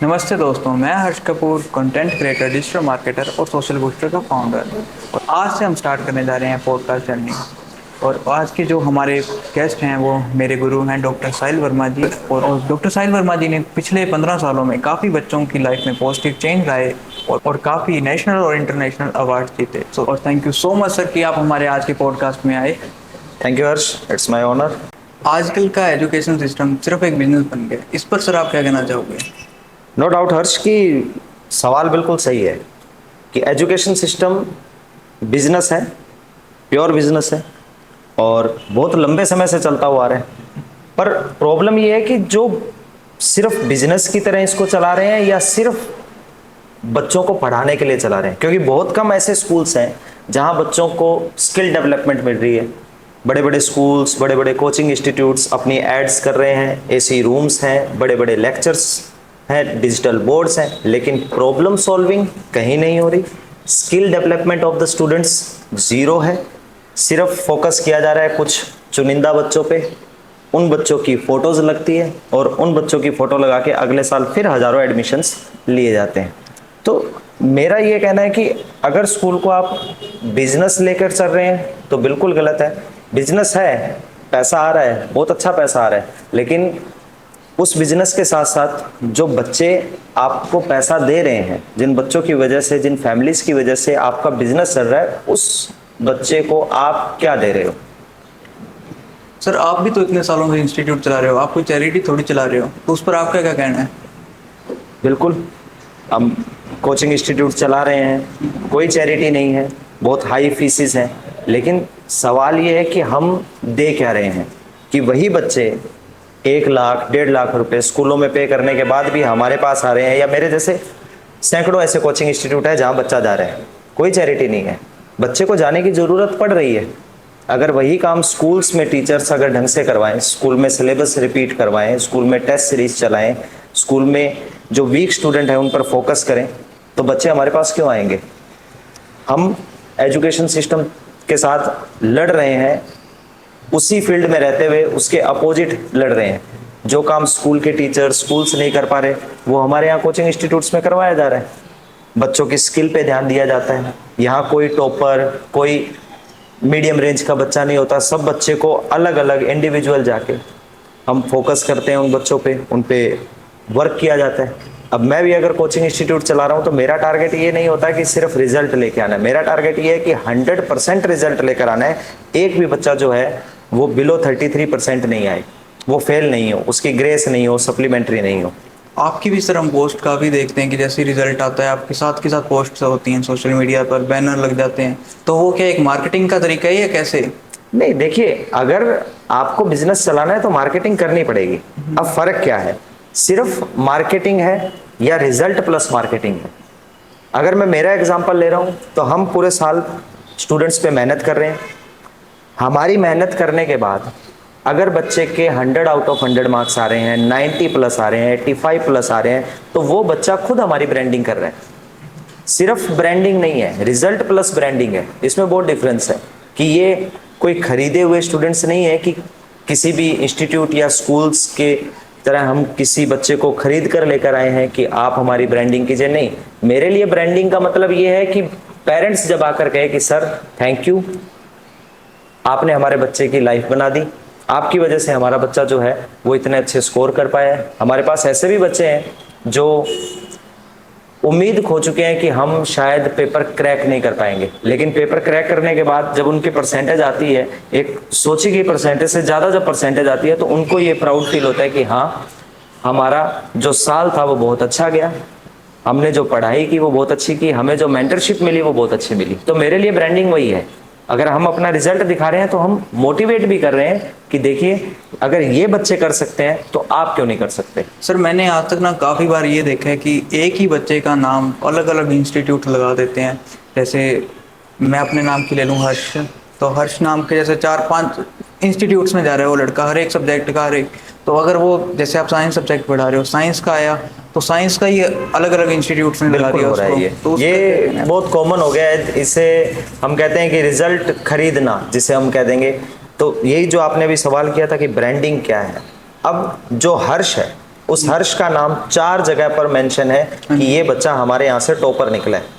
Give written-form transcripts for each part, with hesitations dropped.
नमस्ते दोस्तों, मैं Harsh Kapoor, content creator, digital marketer और सोशल बूस्टर का फाउंडर। और आज से हम स्टार्ट करने जा रहे हैं पॉडकास्ट जर्नी। और आज के जो हमारे गेस्ट हैं वो मेरे गुरु हैं डॉक्टर साहिल वर्मा जी। और डॉक्टर साहिल वर्मा जी ने पिछले 15 सालों में काफ़ी बच्चों की लाइफ में पॉजिटिव चेंज लाए और काफ़ी नेशनल और इंटरनेशनल अवार्ड जीते। और thank you so much sir कि आप हमारे आज के पॉडकास्ट में आए। Thank you Harsh, it's my honour. आजकल का एजुकेशन सिस्टम सिर्फ एक बिजनेस बन गया, इस पर सर आप क्या कहना चाहोगे? नो डाउट हर्ष कि सवाल बिल्कुल सही है कि एजुकेशन सिस्टम बिजनेस है, प्योर बिजनेस है और बहुत लंबे समय से चलता हुआ आ रहा है। पर प्रॉब्लम ये है कि जो सिर्फ बिजनेस की तरह इसको चला रहे हैं या सिर्फ बच्चों को पढ़ाने के लिए चला रहे हैं, क्योंकि बहुत कम ऐसे स्कूल्स हैं जहां बच्चों को स्किल डेवलपमेंट मिल रही है। बड़े बड़े स्कूल्स, बड़े बड़े कोचिंग इंस्टीट्यूट्स अपनी एड्स कर रहे हैं, एसी रूम्स हैं, बड़े बड़े लेक्चर्स हैं, डिजिटल बोर्ड्स हैं, लेकिन प्रॉब्लम सॉल्विंग कहीं नहीं हो रही। Skill development of the students zero है। सिर्फ फोकस किया जा रहा है कुछ चुनिंदा बच्चों पे। उन बच्चों की फ़ोटोज़ लगती है और उन बच्चों की फ़ोटो लगा के अगले साल फिर हज़ारों एडमिशन्स लिए जाते हैं। तो मेरा ये कहना है कि अगर स्कूल को आप बिजनेस लेकर चल रहे हैं तो बिल्कुल गलत है। बिजनेस है, पैसा आ रहा है, बहुत अच्छा पैसा आ रहा है, लेकिन उस बिजनेस के साथ साथ जो बच्चे आपको पैसा दे रहे हैं, जिन बच्चों की वजह से, जिन फैमिलीज की वजह से आपका बिजनेस चल रहा है, उस बच्चे को आप क्या दे रहे हो? सर आप भी तो इतने सालों से इंस्टीट्यूट चला रहे हो, आप कोई चैरिटी थोड़ी चला रहे हो, तो उस पर आपका क्या कहना है? बिल्कुल, हम कोचिंग इंस्टीट्यूट चला रहे हैं, कोई चैरिटी नहीं है, बहुत हाई फीसिस हैं, लेकिन सवाल ये है कि हम दे क्या रहे हैं कि वही बच्चे 1 लाख 1.5 लाख रुपए स्कूलों में पे करने के बाद भी हमारे पास आ रहे हैं। या मेरे जैसे सैकड़ों ऐसे कोचिंग इंस्टीट्यूट है जहाँ बच्चा जा रहे हैं, कोई चैरिटी नहीं है, बच्चे को जाने की ज़रूरत पड़ रही है। अगर वही काम स्कूल्स में टीचर्स अगर ढंग से करवाएं, स्कूल में सिलेबस रिपीट करवाएं, स्कूल में टेस्ट सीरीज चलाएं, स्कूल में जो वीक स्टूडेंट हैं उन पर फोकस करें, तो बच्चे हमारे पास क्यों आएंगे? हम एजुकेशन सिस्टम के साथ लड़ रहे हैं, उसी फील्ड में रहते हुए उसके अपोजिट लड़ रहे हैं। जो काम स्कूल के टीचर स्कूल्स नहीं कर पा रहे, वो हमारे यहाँ कोचिंग इंस्टीट्यूट्स में करवाया जा रहा है। बच्चों की स्किल पे ध्यान दिया जाता है। यहाँ कोई टॉपर, कोई मीडियम रेंज का बच्चा नहीं होता, सब बच्चे को अलग अलग इंडिविजुअल जाके हम फोकस करते हैं, उन बच्चों पे, उन पे वर्क किया जाता है। अब मैं भी अगर कोचिंग इंस्टीट्यूट चला रहा हूँ तो मेरा टारगेट ये नहीं होता कि सिर्फ रिजल्ट लेके आना है, मेरा टारगेट ये है कि 100% रिजल्ट लेकर आना है। एक भी बच्चा जो है वो बिलो 33% नहीं आए, वो फेल नहीं हो, उसकी ग्रेस नहीं हो, सप्लीमेंट्री नहीं हो। आपकी भी सर हम पोस्ट काफ़ी देखते हैं कि जैसे रिजल्ट आता है आपके साथ के साथ पोस्ट होती हैं सोशल मीडिया पर, बैनर लग जाते हैं, तो वो क्या एक मार्केटिंग का तरीका है या कैसे? नहीं, देखिए, अगर आपको बिजनेस चलाना है तो मार्केटिंग करनी पड़ेगी। अब फर्क क्या है, सिर्फ मार्केटिंग है या रिजल्ट प्लस मार्केटिंग है? अगर मैं मेरा एग्जांपल ले रहा हूं तो हम पूरे साल स्टूडेंट्स पे मेहनत कर रहे हैं। हमारी मेहनत करने के बाद अगर बच्चे के 100 आउट ऑफ 100 मार्क्स आ रहे हैं, 90 प्लस आ रहे हैं, 85 प्लस आ रहे हैं, तो वो बच्चा खुद हमारी ब्रांडिंग कर रहा है। सिर्फ ब्रांडिंग नहीं है, रिजल्ट प्लस ब्रांडिंग है। इसमें बहुत डिफरेंस है कि ये कोई खरीदे हुए स्टूडेंट्स नहीं है कि किसी भी इंस्टीट्यूट या स्कूल्स के तरह हम किसी बच्चे को खरीद कर लेकर आए हैं कि आप हमारी ब्रांडिंग कीजिए। नहीं, मेरे लिए ब्रांडिंग का मतलब ये है कि पेरेंट्स जब आकर कहे कि सर थैंक यू, आपने हमारे बच्चे की लाइफ बना दी, आपकी वजह से हमारा बच्चा जो है वो इतने अच्छे स्कोर कर पाया है। हमारे पास ऐसे भी बच्चे हैं जो उम्मीद खो चुके हैं कि हम शायद पेपर क्रैक नहीं कर पाएंगे, लेकिन पेपर क्रैक करने के बाद जब उनकी परसेंटेज आती है, एक सोची गई परसेंटेज से ज़्यादा जब परसेंटेज आती है, तो उनको ये प्राउड फील होता है कि हाँ, हमारा जो साल था वो बहुत अच्छा गया, हमने जो पढ़ाई की वो बहुत अच्छी की, हमें जो मेंटरशिप मिली वो बहुत अच्छी मिली। तो मेरे लिए ब्रांडिंग वही है। अगर हम अपना रिजल्ट दिखा रहे हैं तो हम मोटिवेट भी कर रहे हैं कि देखिए, अगर ये बच्चे कर सकते हैं तो आप क्यों नहीं कर सकते? सर मैंने आज तक ना काफ़ी बार ये देखा है कि एक ही बच्चे का नाम अलग अलग इंस्टीट्यूट लगा देते हैं। जैसे मैं अपने नाम की ले लूँ हर्ष, तो हर्ष नाम के जैसे 4-5 इंस्टीट्यूट्स में जा रहा है वो लड़का, हर एक सब्जेक्ट का, हर एक। तो अगर वो जैसे आप साइंस सब्जेक्ट पढ़ा रहे हो, साइंस का आया तो साइंस का ही अलग अलग इंस्टीट्यूट्स में लगा दिया हो रहा है उसको। ये बहुत कॉमन हो गया है। इसे हम कहते हैं कि रिजल्ट खरीदना, जिसे हम कह देंगे। तो यही जो आपने भी सवाल किया था कि ब्रांडिंग क्या है, अब जो हर्ष है उस हर्ष का नाम 4 जगह पर मेंशन है कि ये बच्चा हमारे यहाँ से टॉपर निकला है।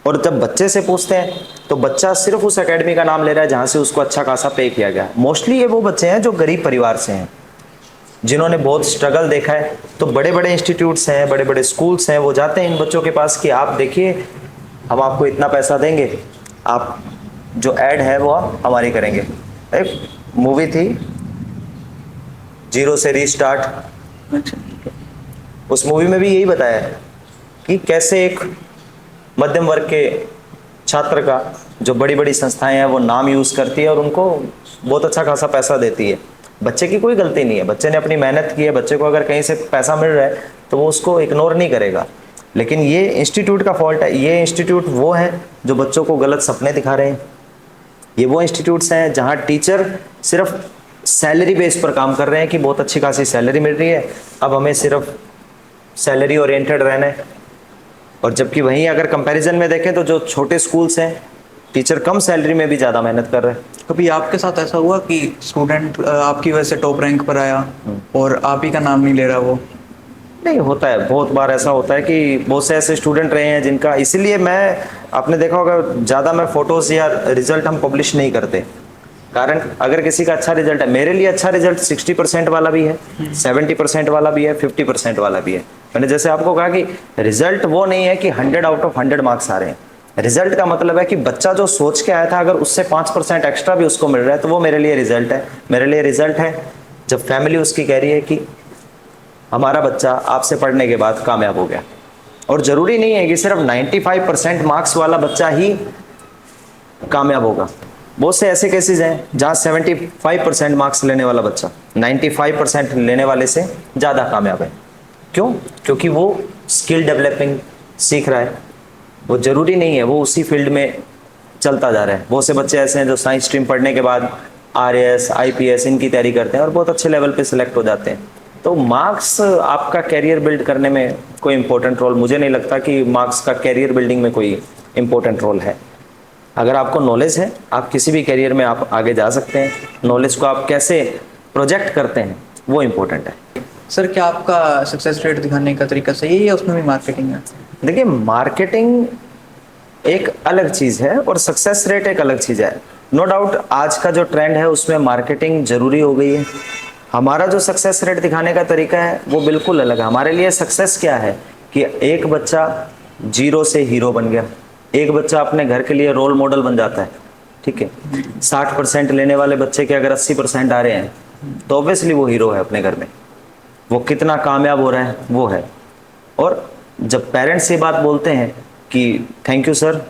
और जब बच्चे से पूछते हैं तो बच्चा सिर्फ उस एकेडमी का नाम ले रहा है जहाँ से उसको अच्छा खासा पे किया गया है। मोस्टली ये वो बच्चे हैं जो गरीब परिवार से हैं, जिन्होंने बहुत स्ट्रगल देखा है। तो बड़े बड़े इंस्टीट्यूट्स हैं, बड़े बड़े स्कूल्स हैं, वो जाते हैं इन बच्चों के पास कि आप देखिए हम आपको इतना पैसा देंगे, आप जो ऐड है वो आप हमारी करेंगे। एक मूवी थी जीरो से रीस्टार्ट, अच्छा। उस मूवी में भी यही बताया है कि कैसे एक मध्यम वर्ग के छात्र का जो बड़ी बड़ी संस्थाएं हैं वो नाम यूज़ करती है और उनको बहुत अच्छा खासा पैसा देती है। बच्चे की कोई गलती नहीं है, बच्चे ने अपनी मेहनत की है, बच्चे को अगर कहीं से पैसा मिल रहा है तो वो उसको इग्नोर नहीं करेगा। लेकिन ये इंस्टीट्यूट का फॉल्ट है। ये इंस्टीट्यूट वो है जो बच्चों को गलत सपने दिखा रहे हैं। ये वो इंस्टीट्यूट्स हैं जहाँ टीचर सिर्फ सैलरी बेस पर काम कर रहे हैं कि बहुत अच्छी खासी सैलरी मिल रही है, अब हमें सिर्फ सैलरी ओरिएंटेड रहना है। और जबकि वहीं अगर कंपैरिजन में देखें तो जो छोटे स्कूल्स हैं टीचर कम सैलरी में भी ज़्यादा मेहनत कर रहे हैं। कभी आपके साथ ऐसा हुआ कि स्टूडेंट आपकी वजह से टॉप रैंक पर आया और आप ही का नाम नहीं ले रहा वो? नहीं, होता है, बहुत बार ऐसा होता है कि बहुत से ऐसे स्टूडेंट रहे हैं जिनका, इसीलिए मैं, आपने देखा होगा ज़्यादा मैं फ़ोटोज़ या रिजल्ट हम पब्लिश नहीं करते। कारण अगर किसी का अच्छा रिजल्ट है, मेरे लिए अच्छा रिजल्ट 60% वाला भी है, 70% वाला भी है, 50% वाला भी है। मैंने जैसे आपको कहा कि रिजल्ट वो नहीं है कि 100 आउट ऑफ 100 मार्क्स आ रहे हैं। रिजल्ट का मतलब है कि बच्चा जो सोच के आया था अगर उससे 5% एक्स्ट्रा भी उसको मिल रहा है तो वो मेरे लिए रिजल्ट है। मेरे लिए रिजल्ट है जब फैमिली उसकी कह रही है कि हमारा बच्चा आपसे पढ़ने के बाद कामयाब हो गया। और ज़रूरी नहीं है कि सिर्फ 95% मार्क्स वाला बच्चा ही कामयाब होगा। बहुत से ऐसे केसेस हैं जहाँ 75% मार्क्स लेने वाला बच्चा 95% लेने वाले से ज़्यादा कामयाब है। क्यों? क्योंकि वो स्किल डेवलपिंग सीख रहा है। वो ज़रूरी नहीं है वो उसी फील्ड में चलता जा रहा है। बहुत से बच्चे ऐसे हैं जो साइंस स्ट्रीम पढ़ने के बाद RAS, IPS इनकी तैयारी करते हैं और बहुत अच्छे लेवल पे सिलेक्ट हो जाते हैं। तो मार्क्स आपका कैरियर बिल्ड करने में कोई इंपॉर्टेंट रोल, मुझे नहीं लगता कि मार्क्स का कैरियर बिल्डिंग में कोई इंपॉर्टेंट रोल है। अगर आपको नॉलेज है आप किसी भी करियर में आप आगे जा सकते हैं। नॉलेज को आप कैसे प्रोजेक्ट करते हैं वो इम्पोर्टेंट है। सर क्या आपका सक्सेस रेट दिखाने का तरीका सही है या उसमें भी मार्केटिंग है? देखिए, मार्केटिंग एक अलग चीज़ है और सक्सेस रेट एक अलग चीज़ है। नो डाउट आज का जो ट्रेंड है उसमें मार्केटिंग ज़रूरी हो गई है। हमारा जो सक्सेस रेट दिखाने का तरीका है वो बिल्कुल अलग है। हमारे लिए सक्सेस क्या है कि एक बच्चा जीरो से हीरो बन गया, एक बच्चा अपने घर के लिए रोल मॉडल बन जाता है। ठीक है, 60% लेने वाले बच्चे के अगर 80% आ रहे हैं तो ऑब्वियसली वो हीरो है अपने घर में। वो कितना कामयाब हो रहा है वो है। और जब पेरेंट्स ये बात बोलते हैं कि थैंक यू सर,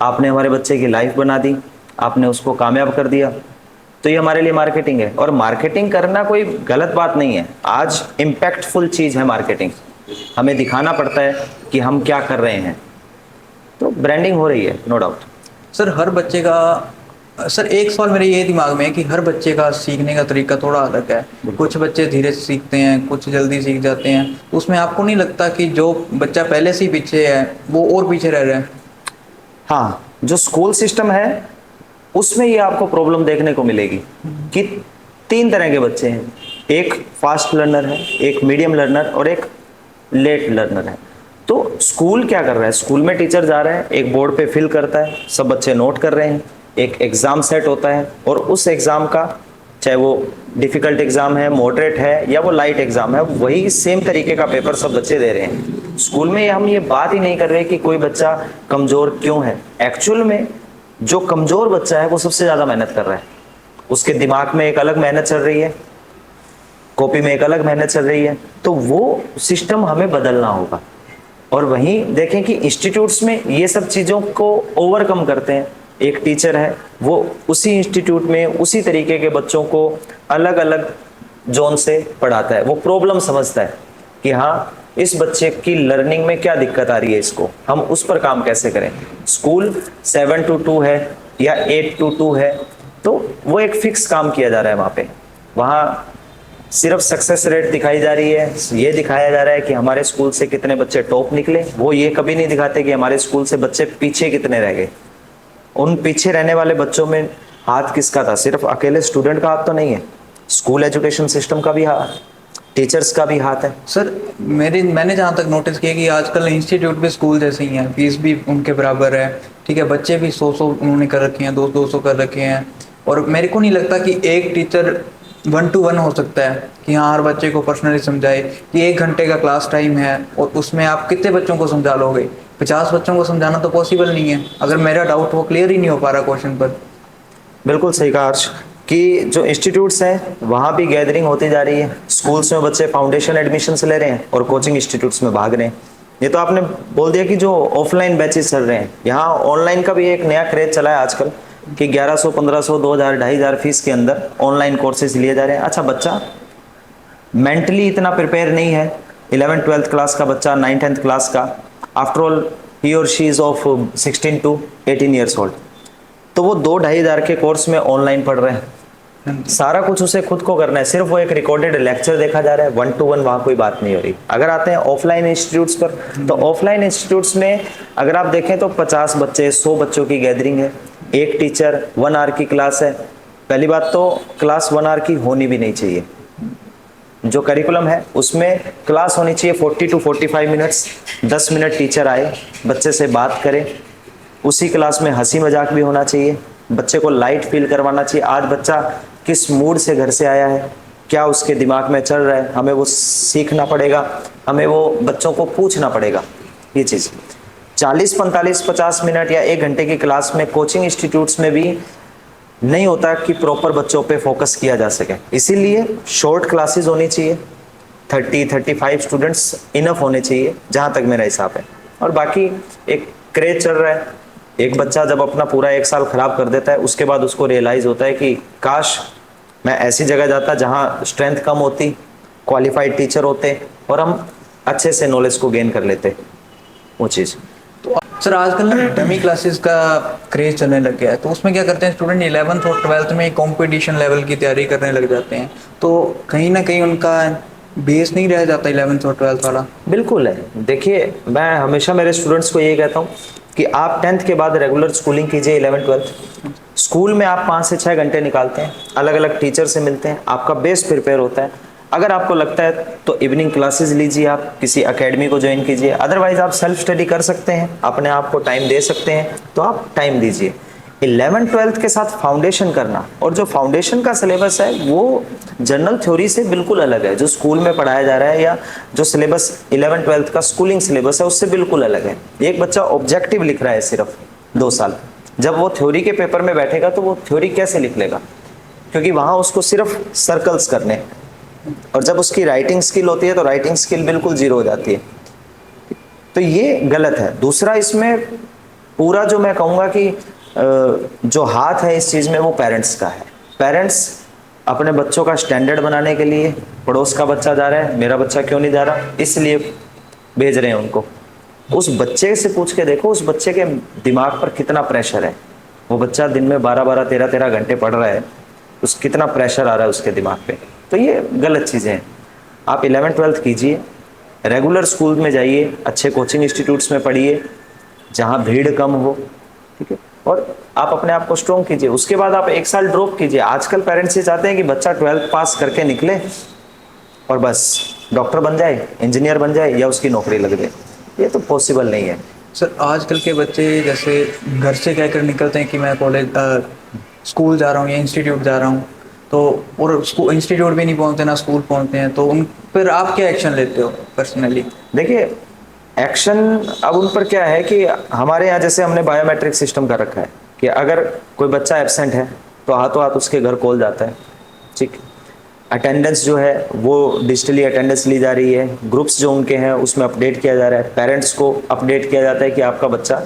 आपने हमारे बच्चे की लाइफ बना दी, आपने उसको कामयाब कर दिया, तो ये हमारे लिए मार्केटिंग है। और मार्केटिंग करना कोई गलत बात नहीं है। आज इम्पैक्टफुल चीज़ है मार्केटिंग। हमें दिखाना पड़ता है कि हम क्या कर रहे हैं, तो ब्रांडिंग हो रही है, नो डाउट। सर हर बच्चे का, सर एक सवाल मेरे ये दिमाग में है कि हर बच्चे का सीखने का तरीका थोड़ा अलग है। कुछ बच्चे धीरे से सीखते हैं, कुछ जल्दी सीख जाते हैं। तो उसमें आपको नहीं लगता कि जो बच्चा पहले से ही पीछे है वो और पीछे रह रहा है? हाँ, जो स्कूल सिस्टम है उसमें ये आपको प्रॉब्लम देखने को मिलेगी कि 3 तरह के बच्चे हैं। एक फास्ट लर्नर है, एक मीडियम लर्नर और एक लेट लर्नर है। तो स्कूल क्या कर रहा है? स्कूल में टीचर जा रहा है, एक बोर्ड पे फिल करता है, सब बच्चे नोट कर रहे हैं, एक एग्ज़ाम सेट होता है और उस एग्ज़ाम का, चाहे वो डिफ़िकल्ट एग्ज़ाम है, मॉडरेट है या वो लाइट एग्ज़ाम है, वही सेम तरीके का पेपर सब बच्चे दे रहे हैं। स्कूल में हम ये बात ही नहीं कर रहे कि कोई बच्चा कमज़ोर क्यों है। एक्चुअल में जो कमज़ोर बच्चा है वो सबसे ज़्यादा मेहनत कर रहा है। उसके दिमाग में एक अलग मेहनत चल रही है, कॉपी में एक अलग मेहनत चल रही है। तो वो सिस्टम हमें बदलना होगा। और वहीं देखें कि इंस्टीट्यूट्स में ये सब चीज़ों को ओवरकम करते हैं। एक टीचर है वो उसी इंस्टीट्यूट में उसी तरीके के बच्चों को अलग अलग जोन से पढ़ाता है। वो प्रॉब्लम समझता है कि हाँ, इस बच्चे की लर्निंग में क्या दिक्कत आ रही है, इसको हम उस पर काम कैसे करें। स्कूल 7 to 2 है या 8 to 2 है, तो वो एक फिक्स काम किया जा रहा है वहाँ पे। वहाँ सिर्फ सक्सेस रेट दिखाई जा रही है, ये दिखाया जा रहा है कि हमारे स्कूल से कितने बच्चे टॉप निकले। वो ये कभी नहीं दिखाते कि हमारे स्कूल से बच्चे पीछे कितने रह गए। उन पीछे रहने वाले बच्चों में हाथ किसका था? सिर्फ अकेले स्टूडेंट का हाथ तो नहीं है, स्कूल एजुकेशन सिस्टम का भी हाथ। टीचर्स का भी हाथ है। सर मैंने जहाँ तक नोटिस किया कि आजकल इंस्टीट्यूट भी स्कूल जैसे ही हैं, फीस भी उनके बराबर है। ठीक है, बच्चे भी 100 उन्होंने कर रखे हैं, 200 कर रखे हैं। और मेरे को नहीं लगता कि एक टीचर 1 to 1 हो सकता है कि हाँ हर बच्चे को पर्सनली समझाए। कि 1 घंटे का क्लास टाइम है और उसमें आप कितने बच्चों को समझा लोगे? 50 बच्चों को समझाना तो पॉसिबल नहीं है अगर मेरा डाउट वो क्लियर ही नहीं हो पा रहा क्वेश्चन पर। बिल्कुल सही कहा हर्ष कि जो इंस्टीट्यूट्स हैं वहाँ भी गैदरिंग होती जा रही है। स्कूल्स में बच्चे फाउंडेशन एडमिशंस ले रहे हैं और कोचिंग इंस्टीट्यूट्स में भाग रहे हैं। ये तो आपने बोल दिया कि जो ऑफलाइन बैचेस चल रहे हैं, यहाँ ऑनलाइन का भी एक नया क्रेज चला है आजकल कि 1100, 1500, 2000, 2500 फीस के अंदर ऑनलाइन कोर्सेज लिए जा रहे हैं। अच्छा, बच्चा मेंटली इतना प्रिपेयर नहीं है, 11th-12th क्लास का बच्चा, 9th-10th क्लास का, आफ्टर ऑल ही और she is of 16 to 18 years old, तो वो 2-2500 के कोर्स में ऑनलाइन पढ़ रहे हैं। सारा कुछ उसे खुद को करना है, सिर्फ वो एक रिकॉर्डेड लेक्चर देखा जा रहा है, 1 to 1 वहाँ कोई बात नहीं हो रही। अगर आते हैं ऑफलाइन इंस्टीट्यूट्स पर, तो ऑफलाइन इंस्टीट्यूट्स में अगर आप देखें तो 50 बच्चे, 100 बच्चों की गैदरिंग है, एक टीचर, 1 आवर की क्लास है। पहली बात तो क्लास 1 आवर की होनी भी नहीं चाहिए। जो करिकुलम है उसमें क्लास होनी चाहिए 40 to 45 मिनट्स। 10 मिनट टीचर आए, बच्चे से बात करें, उसी क्लास में हंसी मजाक भी होना चाहिए, बच्चे को लाइट फील करवाना चाहिए। आज बच्चा किस मूड से घर से आया है, क्या उसके दिमाग में चल रहा है, हमें वो सीखना पड़ेगा, हमें वो बच्चों को पूछना पड़ेगा। ये चीज़ 40, 45, 50 मिनट या 1 घंटे की क्लास में कोचिंग इंस्टीट्यूट्स में भी नहीं होता कि प्रॉपर बच्चों पे फोकस किया जा सके। इसीलिए शॉर्ट क्लासेस होनी चाहिए, 30-35 स्टूडेंट्स इनफ होने चाहिए जहाँ तक मेरा हिसाब है। और बाकी एक क्रेज चल रहा है, एक बच्चा जब अपना पूरा 1 साल खराब कर देता है उसके बाद उसको रियलाइज़ होता है कि काश मैं ऐसी जगह जाता जहाँ स्ट्रेंथ कम होती, क्वालिफाइड टीचर होते और हम अच्छे से नॉलेज को गेन कर लेते वो चीज़। तो सर आजकल ना डमी क्लासेस का क्रेज चलने लग गया है, तो उसमें क्या करते हैं स्टूडेंट 11th और 12th में कंपटीशन लेवल की तैयारी करने लग जाते हैं, तो कहीं ना कहीं उनका बेस नहीं रह जाता 11th और 12th वाला। बिल्कुल है। देखिए, मैं हमेशा मेरे स्टूडेंट्स को यही कहता हूँ कि आप 10th के बाद रेगुलर स्कूलिंग कीजिए। 11th-12th स्कूल में आप 5 से 6 घंटे निकालते हैं, अलग अलग टीचर से मिलते हैं, आपका बेस प्रिपेयर होता है। अगर आपको लगता है तो इवनिंग क्लासेस लीजिए, आप किसी एकेडमी को ज्वाइन कीजिए, अदरवाइज आप सेल्फ स्टडी कर सकते हैं, अपने आप को टाइम दे सकते हैं तो आप टाइम दीजिए। 11th-12th के साथ फाउंडेशन करना, और जो फाउंडेशन का सिलेबस है वो जनरल थ्योरी से बिल्कुल अलग है। जो स्कूल में पढ़ाया जा रहा है या जो सिलेबस 11th-12th का स्कूलिंग सिलेबस है उससे बिल्कुल अलग है। एक बच्चा ऑब्जेक्टिव लिख रहा है सिर्फ 2 साल, जब वो थ्योरी के पेपर में बैठेगा तो वो थ्योरी कैसे लिख लेगा, क्योंकि वहाँ उसको सिर्फ सर्कल्स करने हैं। और जब उसकी राइटिंग स्किल होती है तो राइटिंग स्किल बिल्कुल जीरो हो जाती है, तो ये गलत है। दूसरा, इसमें पूरा जो मैं कहूँगा कि जो हाथ है इस चीज़ में वो पेरेंट्स का है। पेरेंट्स अपने बच्चों का स्टैंडर्ड बनाने के लिए, पड़ोस का बच्चा जा रहा है मेरा बच्चा क्यों नहीं जा रहा, इसलिए भेज रहे हैं उनको। उस बच्चे से पूछ के देखो उस बच्चे के दिमाग पर कितना प्रेशर है। वो बच्चा दिन में 12-12, 13-13 घंटे पढ़ रहा है, उस कितना प्रेशर आ रहा है उसके दिमाग पे। तो ये गलत चीज़ें हैं। आप 11th-12th कीजिए, रेगुलर स्कूल में जाइए, अच्छे कोचिंग इंस्टीट्यूट्स में पढ़िए जहाँ भीड़ कम हो, ठीक है, और आप अपने आप को स्ट्रॉन्ग कीजिए। उसके बाद आप 1 साल ड्रॉप कीजिए। आजकल पेरेंट्स ये चाहते हैं कि बच्चा 12th पास करके निकले और बस डॉक्टर बन जाए, इंजीनियर बन जाए या उसकी नौकरी लग जाए। ये तो पॉसिबल नहीं है। सर आजकल के बच्चे जैसे घर से कहकर निकलते हैं कि मैं कॉलेज स्कूल जा रहा हूँ या इंस्टीट्यूट जा रहा हूँ, तो और स्कूल इंस्टीट्यूट भी नहीं पहुँचते ना स्कूल पहुँचते हैं, तो उन पर आप क्या एक्शन लेते हो पर्सनली? देखिए, एक्शन अब उन पर क्या है कि हमारे यहाँ जैसे हमने बायोमेट्रिक सिस्टम कर रखा है कि अगर कोई बच्चा एब्सेंट है तो हाथों हाथ उसके घर कॉल जाता है, ठीक। अटेंडेंस जो है वो डिजिटली अटेंडेंस ली जा रही है, ग्रुप्स जो उनके हैं उसमें अपडेट किया जा रहा है, पेरेंट्स को अपडेट किया जाता है कि आपका बच्चा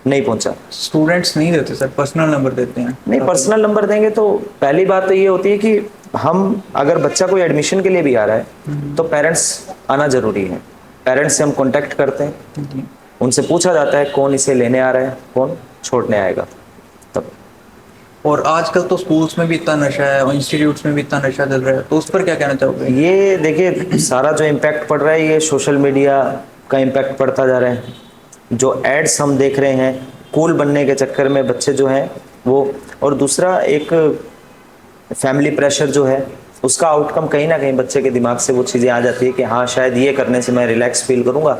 नहीं पहुंचा। स्टूडेंट्स नहीं देते सर, पर्सनल नंबर देते हैं। नहीं, पर्सनल नंबर देंगे तो पहली बात तो ये होती है कि हम अगर बच्चा कोई एडमिशन के लिए भी आ रहा है तो पेरेंट्स आना जरूरी है। पेरेंट्स से हम कांटेक्ट करते हैं, उनसे पूछा जाता है कौन इसे लेने आ रहा है, कौन छोड़ने आएगा तब। और आजकल तो स्कूल्स में भी इतना नशा है और इंस्टीट्यूट्स में भी इतना नशा चल रहा है, तो उस पर क्या कहना चाहोगे? ये देखिए, सारा जो इम्पैक्ट पड़ रहा है ये सोशल मीडिया का इम्पैक्ट पड़ता जा रहा है। जो एड्स हम देख रहे हैं, कूल बनने के चक्कर में बच्चे जो हैं वो, और दूसरा एक फैमिली प्रेशर जो है उसका आउटकम कहीं ना कहीं बच्चे के दिमाग से वो चीज़ें आ जाती है कि हाँ शायद ये करने से मैं रिलैक्स फील करूँगा,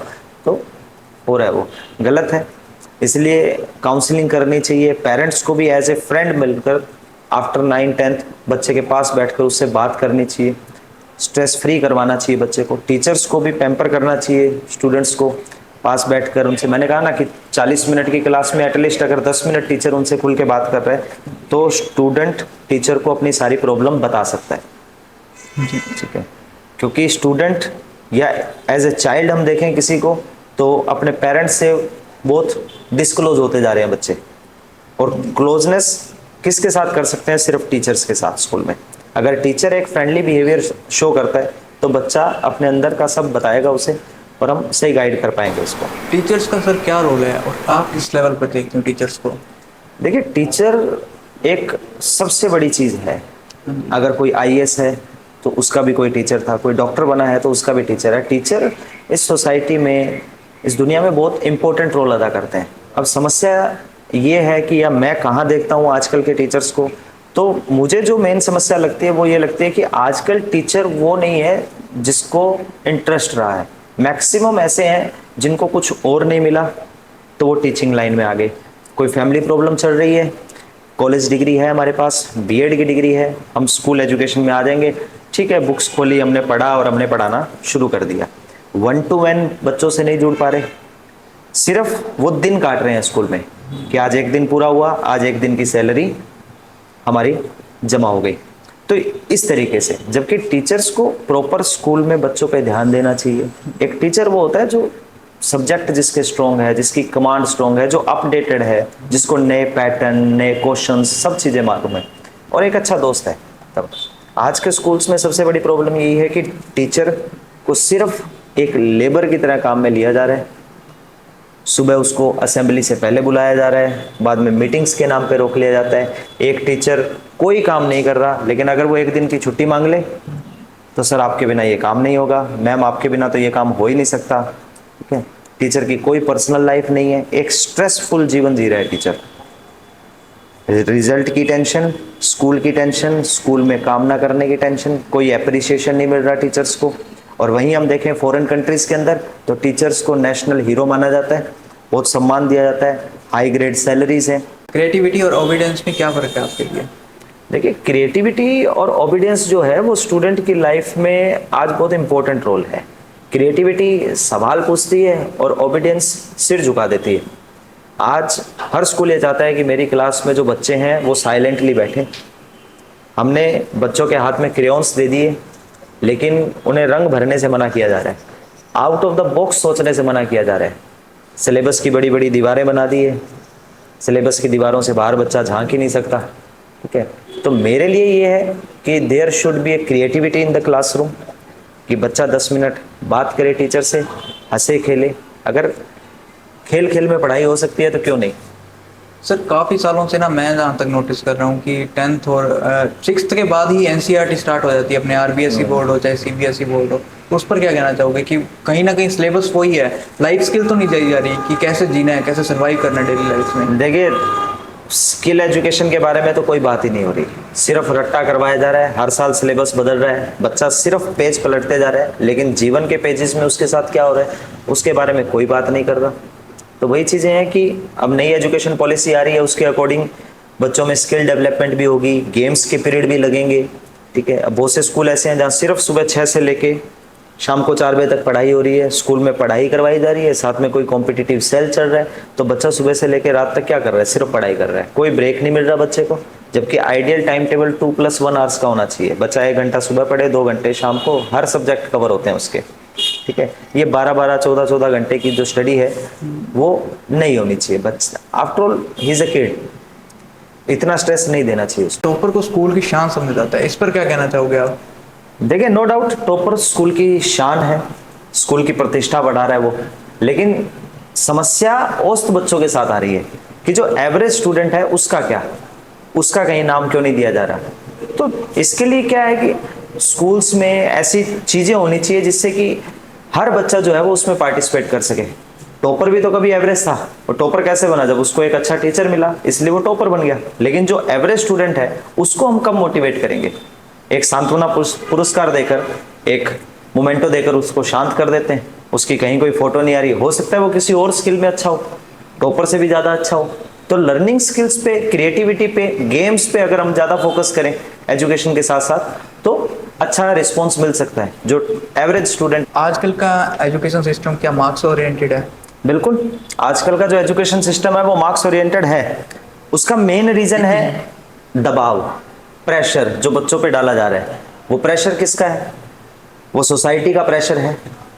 तो हो रहा है वो गलत है। इसलिए काउंसलिंग करनी चाहिए, पेरेंट्स को भी एज ए फ्रेंड मिलकर आफ्टर 9th-10th बच्चे के पास बैठकर उससे बात करनी चाहिए, स्ट्रेस फ्री करवाना चाहिए बच्चे को। टीचर्स को भी पैम्पर करना चाहिए स्टूडेंट्स को, पास बैठकर उनसे, मैंने कहा ना कि 40 मिनट की क्लास में एटलीस्ट अगर 10 मिनट टीचर उनसे खुल के बात कर रहे हैं तो स्टूडेंट टीचर को अपनी सारी प्रॉब्लम बता सकता है। ठीक है, क्योंकि स्टूडेंट या एज ए चाइल्ड हम देखें किसी को तो अपने पेरेंट्स से बहुत डिस्क्लोज होते जा रहे हैं बच्चे, और क्लोजनेस किसके साथ कर सकते हैं? सिर्फ टीचर्स के साथ स्कूल में। अगर टीचर एक फ्रेंडली बिहेवियर शो करता है तो बच्चा अपने अंदर का सब बताएगा उसे, और हम सही गाइड कर पाएंगे उसको। टीचर्स का सर क्या रोल है और आप किस लेवल पर देखते हो टीचर्स को? देखिए, टीचर एक सबसे बड़ी चीज़ है। अगर कोई आईएएस है तो उसका भी कोई टीचर था, कोई डॉक्टर बना है तो उसका भी टीचर है। टीचर इस सोसाइटी में, इस दुनिया में बहुत इंपॉर्टेंट रोल अदा करते हैं। अब समस्या ये है कि या मैं कहाँ देखता हूँ आजकल के टीचर्स को, तो मुझे जो मेन समस्या लगती है वो ये लगती है कि आजकल टीचर वो नहीं है जिसको इंटरेस्ट रहा है। मैक्सिमम ऐसे हैं जिनको कुछ और नहीं मिला तो वो टीचिंग लाइन में आ गए। कोई फैमिली प्रॉब्लम चल रही है, कॉलेज डिग्री है हमारे पास, बीएड की डिग्री है, हम स्कूल एजुकेशन में आ जाएंगे, ठीक है, बुक्स खोली, हमने पढ़ा और हमने पढ़ाना शुरू कर दिया। 1-to-1 बच्चों से नहीं जुड़ पा रहे, सिर्फ वो दिन काट रहे हैं स्कूल में कि आज एक दिन पूरा हुआ, आज एक दिन की सैलरी हमारी जमा हो गई। तो इस तरीके से, जबकि टीचर्स को प्रॉपर स्कूल में बच्चों पे ध्यान देना चाहिए। एक टीचर वो होता है जो सब्जेक्ट जिसके स्ट्रॉन्ग है, जिसकी कमांड स्ट्रॉन्ग है, जो अपडेटेड है, जिसको नए पैटर्न, नए क्वेश्चंस, सब चीज़ें मालूम है, और एक अच्छा दोस्त है। तब आज के स्कूल्स में सबसे बड़ी प्रॉब्लम यही है कि टीचर को सिर्फ एक लेबर की तरह काम में लिया जा रहा है। सुबह उसको असेंबली से पहले बुलाया जा रहा है, बाद में मीटिंग्स के नाम पे रोक लिया जाता है। एक टीचर कोई काम नहीं कर रहा, लेकिन अगर वो एक दिन की छुट्टी मांग ले तो सर आपके बिना ये काम नहीं होगा, मैम आपके बिना तो ये काम हो ही नहीं सकता। ठीक है, टीचर की कोई पर्सनल लाइफ नहीं है, एक स्ट्रेसफुल जीवन जी रहा है टीचर। रिजल्ट की टेंशन, स्कूल की टेंशन, स्कूल में काम ना करने की टेंशन, कोई अप्रिसिएशन नहीं मिल रहा टीचर्स को। और वहीं हम देखें फॉरेन कंट्रीज़ के अंदर तो टीचर्स को नेशनल हीरो माना जाता है, बहुत सम्मान दिया जाता है, हाई ग्रेड सैलरीज हैं। क्रिएटिविटी और ओबीडियंस में क्या फ़र्क है आपके लिए? देखिए, क्रिएटिविटी और ओबीडियंस जो है वो स्टूडेंट की लाइफ में आज बहुत इंपॉर्टेंट रोल है। क्रिएटिविटी सवाल पूछती है और ओबीडियंस सिर झुका देती है। आज हर स्कूल ये चाहता है कि मेरी क्लास में जो बच्चे हैं वो साइलेंटली बैठें। हमने बच्चों के हाथ में क्रेयॉन्स दे दिए, लेकिन उन्हें रंग भरने से मना किया जा रहा है, आउट ऑफ द बॉक्स सोचने से मना किया जा रहा है। सिलेबस की बड़ी बड़ी दीवारें बना दी है, सिलेबस की दीवारों से बाहर बच्चा झांक ही नहीं सकता। ठीक है, तो मेरे लिए ये है कि there should be a creativity in the classroom, कि बच्चा 10 मिनट बात करे टीचर से, हंसे खेले। अगर खेल खेल में पढ़ाई हो सकती है तो क्यों नहीं। सर काफ़ी सालों से ना मैं जहाँ तक नोटिस कर रहा हूँ कि 10th और 6th के बाद ही एनसीईआरटी स्टार्ट हो जाती है, अपने आरबीएसई बोर्ड हो चाहे सीबीएसई बोर्ड हो। तो उस पर क्या कहना चाहोगे कि कहीं ना कहीं सिलेबस वही है, लाइफ स्किल तो नहीं दी जा रही कि कैसे जीना है, कैसे सर्वाइव करना है डेली लाइफ में? देखिए, स्किल एजुकेशन के बारे में तो कोई बात ही नहीं हो रही, सिर्फ रट्टा करवाया जा रहा है। हर साल सिलेबस बदल रहा है, बच्चा सिर्फ पेज पलटते जा रहा है, लेकिन जीवन के पेजेस में उसके साथ क्या हो रहा है उसके बारे में कोई बात नहीं कर रहा। तो वही चीज़ें हैं कि अब नई एजुकेशन पॉलिसी आ रही है, उसके अकॉर्डिंग बच्चों में स्किल डेवलपमेंट भी होगी, गेम्स के पीरियड भी लगेंगे। ठीक है, अब बहुत से स्कूल ऐसे हैं जहाँ सिर्फ सुबह 6 से लेके शाम को 4 बजे तक पढ़ाई हो रही है, स्कूल में पढ़ाई करवाई जा रही है, साथ में कोई कॉम्पिटिटिव सेल चल रहा है, तो बच्चा सुबह से लेकर रात तक क्या कर रहा है? सिर्फ पढ़ाई कर रहा है, कोई ब्रेक नहीं मिल रहा बच्चे को। जबकि आइडियल टाइम टेबल 2+1 आवर्स का होना चाहिए, बच्चा 1 घंटा सुबह पढ़े, 2 घंटे शाम को, हर सब्जेक्ट कवर होते हैं उसके। ठीक है, ये 12-12, 14-14 घंटे की जो स्टडी है वो नहीं होनी चाहिए। बच्चा after all he is a kid, इतना स्ट्रेस नहीं देना चाहिए उसको। टॉपर को स्कूल की शान समझा जाता है, इस पर क्या कहना चाहोगे आप? देखिए, नो डाउट टॉपर स्कूल की शान है, स्कूल की प्रतिष्ठा बढ़ा रहा है वो, लेकिन समस्या औसत बच्चों के साथ आ रही है कि जो एवरेज स्टूडेंट है उसका क्या, उसका कहीं नाम क्यों नहीं दिया जा रहा। तो इसके लिए क्या है कि स्कूल्स में ऐसी चीज़ें होनी चाहिए जिससे कि हर बच्चा जो है वो उसमें पार्टिसिपेट कर सके। टॉपर भी तो कभी एवरेज था, और टॉपर कैसे बना? जब उसको एक अच्छा टीचर मिला इसलिए वो टॉपर बन गया। लेकिन जो एवरेज स्टूडेंट है उसको हम कब मोटिवेट करेंगे? एक सांत्वना पुरस्कार देकर, एक मोमेंटो देकर उसको शांत कर देते हैं। उसकी कहीं कोई फोटो नहीं आ रही, हो सकता है वो किसी और स्किल में अच्छा हो, टॉपर से भी ज़्यादा अच्छा हो। तो लर्निंग स्किल्स पे, क्रिएटिविटी पे, गेम्स पे अगर हम ज़्यादा फोकस करें एजुकेशन के साथ साथ, तो अच्छा रिस्पॉन्स मिल सकता है जो एवरेज स्टूडेंट। आजकल का एजुकेशन सिस्टम क्या मार्क्स ओरिएंटेड है? बिल्कुल, आजकल का जो एजुकेशन सिस्टम है वो मार्क्स ओरिएंटेड है। उसका मेन रीज़न है दबाव, प्रेशर जो बच्चों पे डाला जा रहा है। वो प्रेशर किसका है? वो सोसाइटी का प्रेशर है,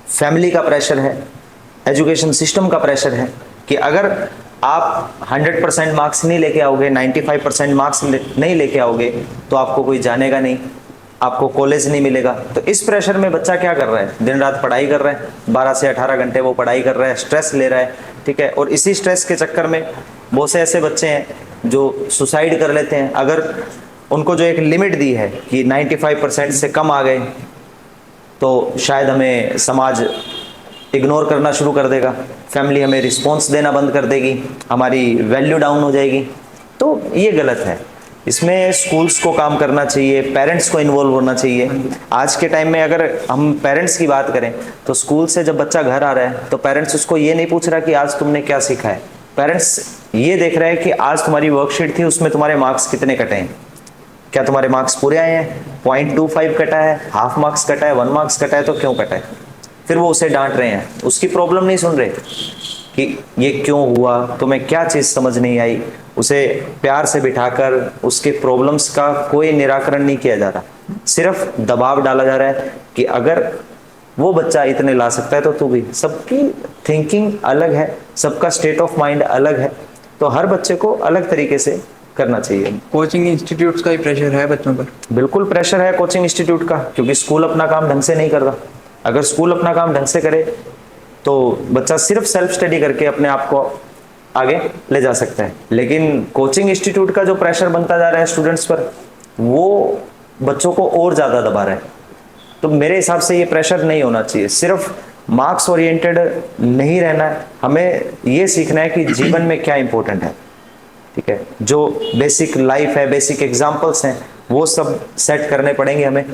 फैमिली का प्रेशर है, एजुकेशन सिस्टम का प्रेशर है कि अगर आप 100% मार्क्स नहीं लेके आओगे, 95% मार्क्स नहीं लेके आओगे, तो आपको कोई जानेगा नहीं, आपको कॉलेज नहीं मिलेगा। तो इस प्रेशर में बच्चा क्या कर रहा है? दिन रात पढ़ाई कर रहा है, 12 से 18 घंटे वो पढ़ाई कर रहा है, स्ट्रेस ले रहा है, ठीक है। और इसी स्ट्रेस के चक्कर में बहुत से ऐसे बच्चे हैं जो सुसाइड कर लेते हैं। अगर उनको जो एक लिमिट दी है कि 95% से कम आ गए तो शायद हमें समाज इग्नोर करना शुरू कर देगा, फैमिली हमें रिस्पॉन्स देना बंद कर देगी, हमारी वैल्यू डाउन हो जाएगी। तो ये गलत है। इसमें स्कूल्स को काम करना चाहिए, पेरेंट्स को इन्वॉल्व होना चाहिए। आज के टाइम में अगर हम पेरेंट्स की बात करें तो स्कूल से जब बच्चा घर आ रहा है तो पेरेंट्स उसको ये नहीं पूछ रहा कि आज तुमने क्या सीखा है। पेरेंट्स ये देख रहे हैं कि आज तुम्हारी वर्कशीट थी, उसमें तुम्हारे मार्क्स कितने कटे हैं, क्या तुम्हारे मार्क्स पूरे आए हैं, 0.25 कटा है, हाफ मार्क्स कटा है, 1 मार्क्स कटा है, तो क्यों कटा है। फिर वो उसे डांट रहे हैं, उसकी प्रॉब्लम नहीं सुन रहे कि ये क्यों हुआ, तुम्हें क्या चीज़ समझ नहीं आई। उसे प्यार से बिठाकर उसके प्रॉब्लम्स का कोई निराकरण नहीं किया जा रहा, सिर्फ दबाव डाला जा रहा है कि अगर वो बच्चा इतने ला सकता है तो तू भी। सबकी थिंकिंग अलग है, सबका स्टेट ऑफ माइंड अलग है, तो हर बच्चे को अलग तरीके से करना चाहिए। कोचिंग इंस्टीट्यूट्स का ही प्रेशर है बच्चों पर? बिल्कुल प्रेशर है कोचिंग इंस्टीट्यूट का, क्योंकि स्कूल अपना काम ढंग से नहीं कर रहा। अगर स्कूल अपना काम ढंग से करे तो बच्चा सिर्फ सेल्फ स्टडी करके अपने आप को आगे ले जा सकता है। लेकिन कोचिंग इंस्टीट्यूट का जो प्रेशर बनता जा रहा है स्टूडेंट्स पर, वो बच्चों को और ज़्यादा दबा रहा है। तो मेरे हिसाब से ये प्रेशर नहीं होना चाहिए। सिर्फ मार्क्स ओरिएंटेड नहीं रहना है, हमें ये सीखना है कि जीवन में क्या इंपॉर्टेंट है, ठीक है। जो बेसिक लाइफ है, बेसिक एग्जाम्पल्स हैं, वो सब सेट करने पड़ेंगे हमें।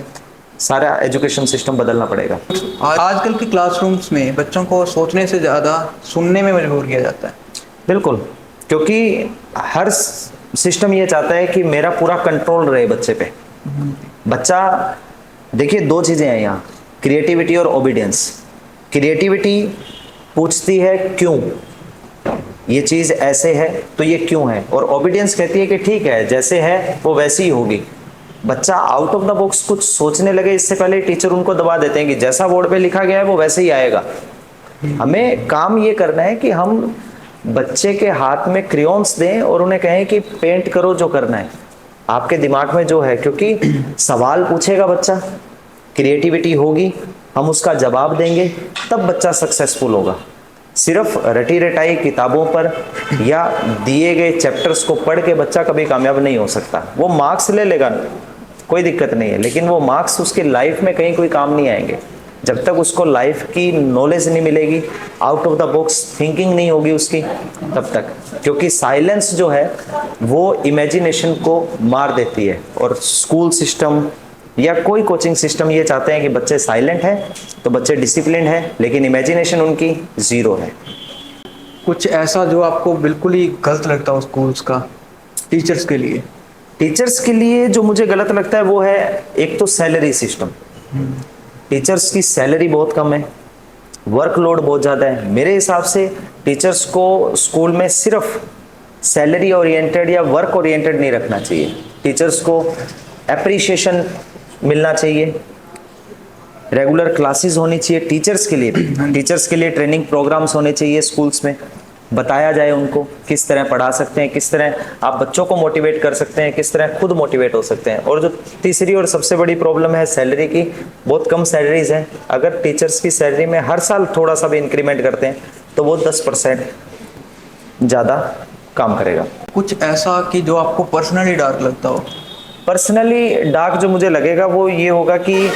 सारा एजुकेशन सिस्टम बदलना पड़ेगा। आजकल के क्लासरूम्स में बच्चों को सोचने से ज़्यादा सुनने में मजबूर किया जाता है। बिल्कुल, क्योंकि हर सिस्टम ये चाहता है कि मेरा पूरा कंट्रोल रहे बच्चे पे। बच्चा, देखिए 2 चीज़ें हैं यहाँ, क्रिएटिविटी और ओबीडियंस। क्रिएटिविटी पूछती है क्यों, ये चीज़ ऐसे है तो ये क्यों है, और ओबीडियंस कहती है कि ठीक है जैसे है वो वैसी ही होगी। बच्चा आउट ऑफ द बॉक्स कुछ सोचने लगे इससे पहले टीचर उनको दबा देते हैं कि जैसा बोर्ड पे लिखा गया है वो वैसे ही आएगा। हमें काम ये करना है कि हम बच्चे के हाथ में क्रेयॉन्स दें और उन्हें कहें कि पेंट करो जो करना है आपके दिमाग में जो है, क्योंकि सवाल पूछेगा बच्चा, क्रिएटिविटी होगी, हम उसका जवाब देंगे, तब बच्चा सक्सेसफुल होगा। सिर्फ रटी रटाई किताबों पर या दिए गए चैप्टर्स को पढ़ के बच्चा कभी कामयाब नहीं हो सकता। वो मार्क्स ले लेगा, कोई दिक्कत नहीं है, लेकिन वो मार्क्स उसकी लाइफ में कहीं कोई काम नहीं आएंगे जब तक उसको लाइफ की नॉलेज नहीं मिलेगी, out of the box thinking नहीं होगी उसकी तब तक। क्योंकि साइलेंस जो है वो इमेजिनेशन को मार देती है, और स्कूल सिस्टम या कोई कोचिंग सिस्टम ये चाहते हैं कि बच्चे साइलेंट हैं तो बच्चे डिसिप्लिन है, लेकिन इमेजिनेशन उनकी 0 है। कुछ ऐसा जो आपको बिल्कुल ही गलत लगता हो स्कूल्स का टीचर्स के लिए? टीचर्स के लिए जो मुझे गलत लगता है वो है एक तो सैलरी सिस्टम। टीचर्स की सैलरी बहुत कम है, वर्कलोड बहुत ज़्यादा है। मेरे हिसाब से टीचर्स को स्कूल में सिर्फ सैलरी ओरिएंटेड या वर्क ओरिएंटेड नहीं रखना चाहिए। टीचर्स को एप्रिसिएशन मिलना चाहिए, रेगुलर क्लासेस होनी चाहिए टीचर्स के लिए। टीचर्स के लिए ट्रेनिंग प्रोग्राम्स होने चाहिए स्कूल्स में, बताया जाए उनको किस तरह पढ़ा सकते हैं, किस तरह आप बच्चों को मोटिवेट कर सकते हैं, किस तरह खुद मोटिवेट हो सकते हैं। और जो तीसरी और सबसे बड़ी प्रॉब्लम है सैलरी की, बहुत कम सैलरीज हैं। अगर टीचर्स की सैलरी में हर साल थोड़ा सा भी इंक्रीमेंट करते हैं तो वो 10% ज़्यादा काम करेगा। कुछ ऐसा कि जो आपको पर्सनली डार्क लगता हो? पर्सनली डार्क जो मुझे लगेगा वो ये होगा कि